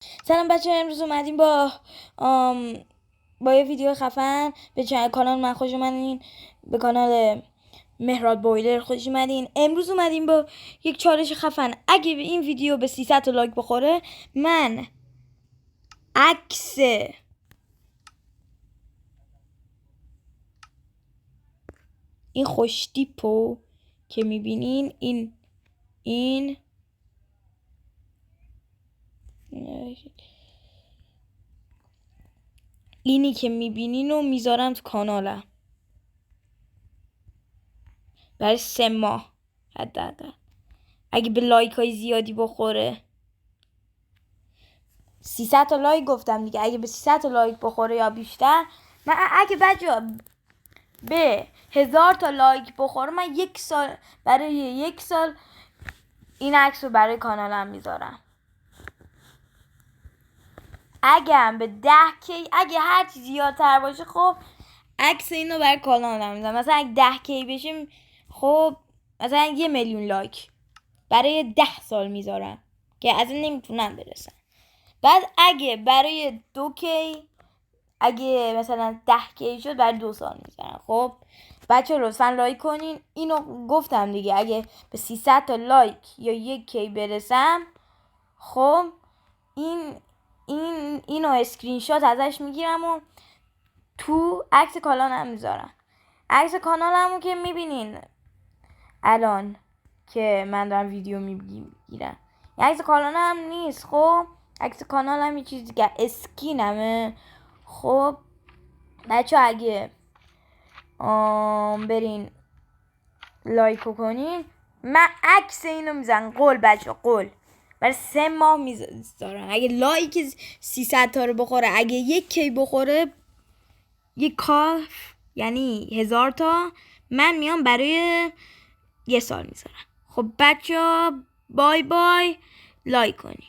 سلام بچه، امروز اومدیم با یه ویدیو خفن به کانال من خوش اومدین. به کانال مهراد بویلر خوش اومدین. امروز اومدیم با یک چالش خفن. اگه این ویدیو به 300 لایک بخوره، من عکس این خوشتیپو که میبینین، این اینی که میبینین رو میذارم تو کانالم برای 3 ماه حداقل. اگه به لایک های زیادی بخوره، 300 تا لایک گفتم دیگه، اگه به 300 تا لایک بخوره یا بیشتر، من اگه بچه به 1000 تا لایک بخوره، من برای یک سال این عکس رو برای کانالم میذارم. اگه هر چی زیادتر باشه، خب عکس اینو برای کانالم میذارم. مثلا اگه 10K بشه، خب مثلا 1,000,000 لایک برای 10 سال میذارم که از این نمیتونم برسن. بعد اگه برای 2K، اگه مثلا 10K شد، برای 2 سال میذارم. خب بچه لطفا لایک کنین. اینو گفتم دیگه، اگه به 300 تا لایک یا 1K برسم، خب اینو اسکرین شات ازش میگیرم و تو عکس کانالم میذارم. عکس کانالمو که میبینین الان که من دارم ویدیو میگیرم، عکس کانالم نیست. خب عکس کانالم یه چیز دیگه، اسکینمه. خب بچه اگه برین لایک کنین، من عکس اینو میزنم. قول بچه، قول برای 3 ماه میذارم. اگه لایک 300 تا رو بخوره، اگه 1K بخوره، 1K یعنی 1000 تا، من میام برای 1 سال میذارم. خب بچه بای بای، لایک کنی.